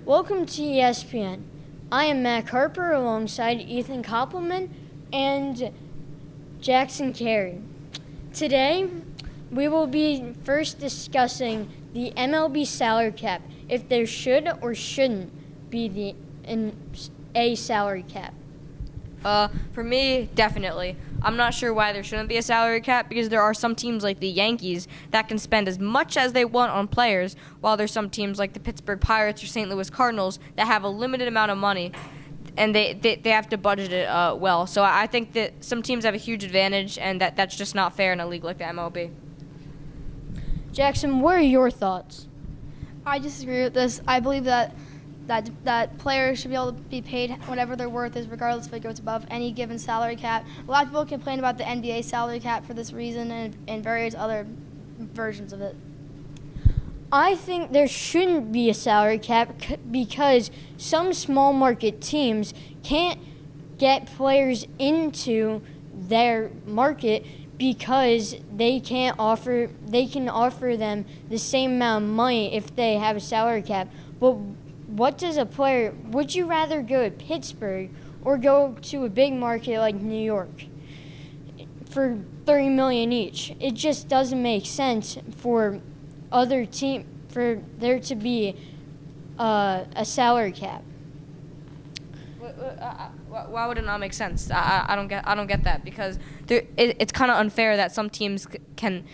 Welcome to ESPN. I am Matt Harper alongside Ethan Koppelman and Jackson Carey. Today, we will be first discussing the MLB salary cap, if there should or shouldn't be a salary cap. For me, definitely. I'm not sure why there shouldn't be a salary cap because there are some teams like the Yankees that can spend as much as they want on players, while there's some teams like the Pittsburgh Pirates or St. Louis Cardinals that have a limited amount of money and they have to budget it well. So I think that some teams have a huge advantage and that's just not fair in a league like the MLB. Jackson, what are your thoughts? I disagree with this. I believe that players should be able to be paid whatever their worth is, regardless if it goes above any given salary cap. A lot of people complain about the NBA salary cap for this reason and various other versions of it. I think there shouldn't be a salary cap because some small market teams can't get players into their market because they can offer them the same amount of money if they have a salary cap. But what does a player, would you rather go to Pittsburgh or go to a big market like New York for $30 million each? It just doesn't make sense for there to be a salary cap. Why would it not make sense? I don't get that because it's kind of unfair that some teams can.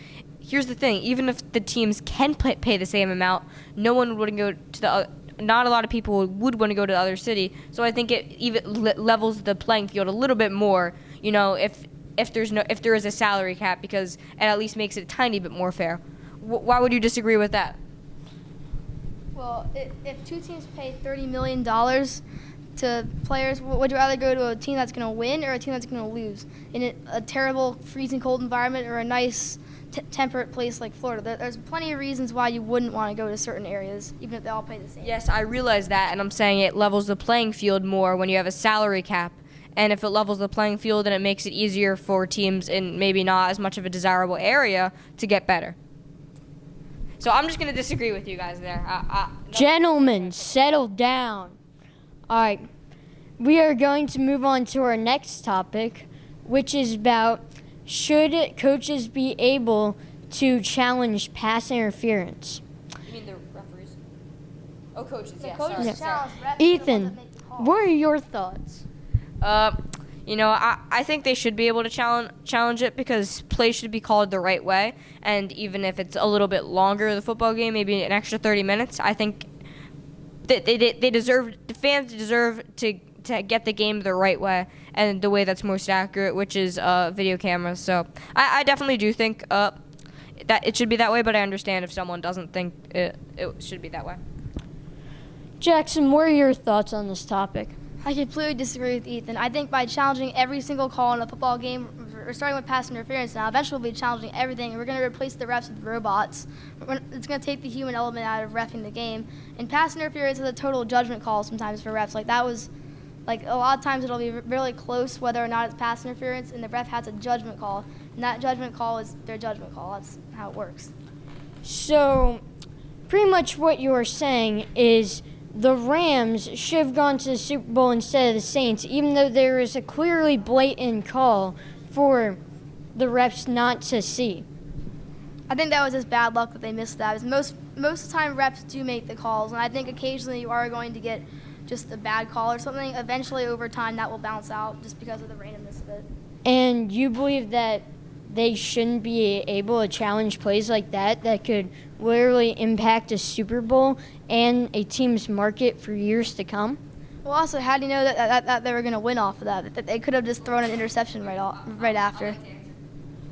Here's the thing: even if the teams can pay the same amount, no one would go to the. Not a lot of people would want to go to the other city. So I think it even levels the playing field a little bit more. You know, if there is a salary cap, because it at least makes it a tiny bit more fair. Why would you disagree with that? Well, if two teams pay $30 million to players, would you rather go to a team that's going to win or a team that's going to lose in a terrible, freezing cold environment or a nice, temperate place like Florida? There's plenty of reasons why you wouldn't want to go to certain areas, even if they all pay the same. Yes, I realize that, and I'm saying it levels the playing field more when you have a salary cap. And if it levels the playing field, then it makes it easier for teams in maybe not as much of a desirable area to get better. So I'm just going to disagree with you guys there. Gentlemen, settle down. All right, we are going to move on to our next topic, which is about should coaches be able to challenge pass interference? You mean the referees? Oh, coaches, The yes. coaches Sorry. challenge refs, Ethan, they're the ones that make the call. what are your thoughts? I think they should be able to challenge it because play should be called the right way. And even if it's a little bit longer, the football game, maybe an extra 30 minutes, I think that the fans deserve to get the game the right way and the way that's most accurate, which is video cameras. So I definitely do think that it should be that way, but I understand if someone doesn't think it should be that way. Jackson, what are your thoughts on this topic? I completely disagree with Ethan. I think by challenging every single call in a football game, we're starting with pass interference now. Eventually we'll be challenging everything, and we're going to replace the refs with robots. It's going to take the human element out of reffing the game. And pass interference is a total judgment call sometimes for refs. A lot of times it'll be really close whether or not it's pass interference, and the ref has a judgment call. And that judgment call is their judgment call. That's how it works. So, pretty much what you're saying is the Rams should have gone to the Super Bowl instead of the Saints, even though there is a clearly blatant call for the refs not to see. I think that was just bad luck that they missed that. Most of the time refs do make the calls, and I think occasionally you are going to get just a bad call or something. Eventually over time that will bounce out just because of the randomness of it. And you believe that they shouldn't be able to challenge plays like that could literally impact a Super Bowl and a team's market for years to come? Well, also, how do you know that they were going to win off of that? That they could have just thrown an interception right after.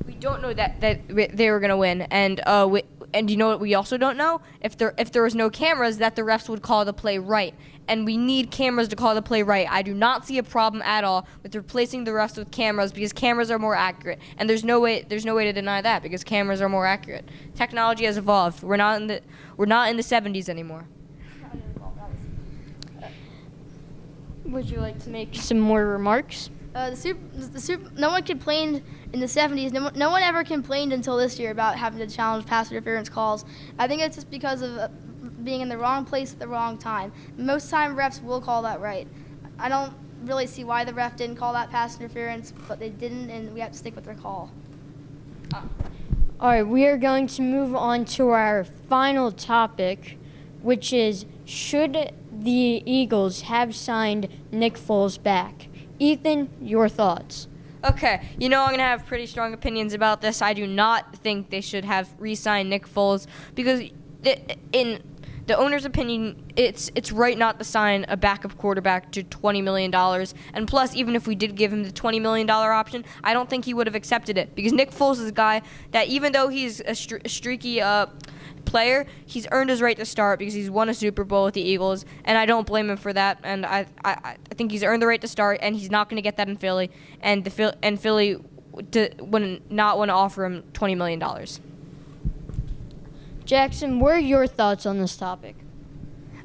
We don't know that they were going to win, and you know what we also don't know? If there was no cameras, that the refs would call the play right. And we need cameras to call the play right. I do not see a problem at all with replacing the refs with cameras because cameras are more accurate. And there's no way to deny that because cameras are more accurate. Technology has evolved. We're not in the 70s anymore. Would you like to make some more remarks? No one complained in the 70s. No one ever complained until this year about having to challenge pass interference calls. I think it's just because of being in the wrong place at the wrong time. Most time refs will call that right. I don't really see why the ref didn't call that pass interference, but they didn't, and we have to stick with their call. All right, we are going to move on to our final topic, which is should the Eagles have signed Nick Foles back? Ethan, your thoughts? Okay, I'm going to have pretty strong opinions about this. I do not think they should have re-signed Nick Foles because in the owner's opinion, it's right not to sign a backup quarterback to $20 million. And plus, even if we did give him the $20 million option, I don't think he would have accepted it because Nick Foles is a guy that even though he's a streaky player, he's earned his right to start because he's won a Super Bowl with the Eagles, and I don't blame him for that. And I think he's earned the right to start, and he's not going to get that in Philly. And Philly would not want to offer him $20 million. Jackson, what are your thoughts on this topic?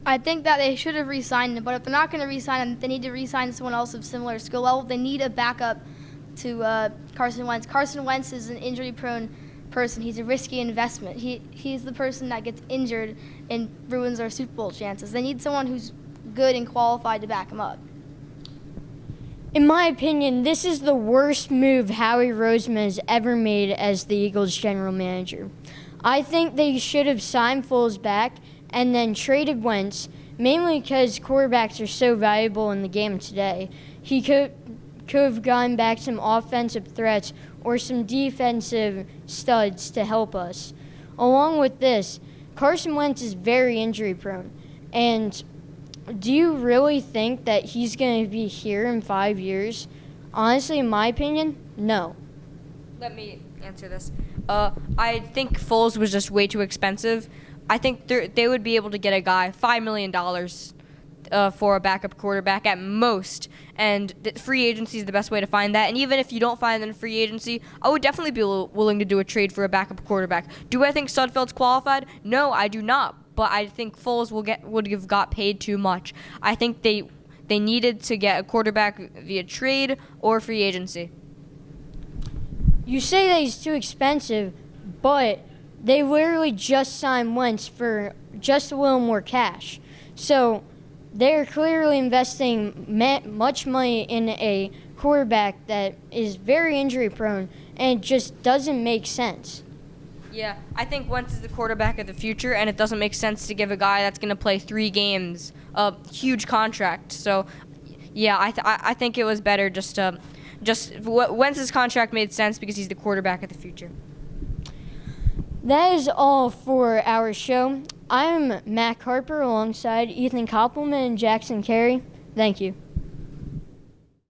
I think that they should have re-signed him, but if they're not going to re-sign him, they need to re-sign someone else of similar skill level. They need a backup to Carson Wentz. Carson Wentz is an injury-prone person. He's a risky investment. He's the person that gets injured and ruins our Super Bowl chances. They need someone who's good and qualified to back him up. In my opinion, this is the worst move Howie Roseman has ever made as the Eagles general manager. I think they should have signed Foles back and then traded Wentz, mainly because quarterbacks are so valuable in the game today. He could have gotten back some offensive threats or some defensive studs to help us. Along with this, Carson Wentz is very injury prone. And do you really think that he's going to be here in 5 years? Honestly, in my opinion, no. Let me answer this. I think Foles was just way too expensive. I think they would be able to get a guy $5 million for a backup quarterback at most, and free agency is the best way to find that. And even if you don't find them in free agency, I would definitely be willing to do a trade for a backup quarterback. Do I think Sudfeld's qualified? No, I do not. But I think Foles would have got paid too much. I think they needed to get a quarterback via trade or free agency. You say that he's too expensive, but they literally just signed Wentz for just a little more cash. So they're clearly investing much money in a quarterback that is very injury prone, and it just doesn't make sense. Yeah, I think Wentz is the quarterback of the future, and it doesn't make sense to give a guy that's going to play 3 games a huge contract. So, yeah, I think it was better just Wentz's contract made sense because he's the quarterback of the future. That is all for our show. I'm Matt Harper alongside Ethan Koppelman and Jackson Carey. Thank you.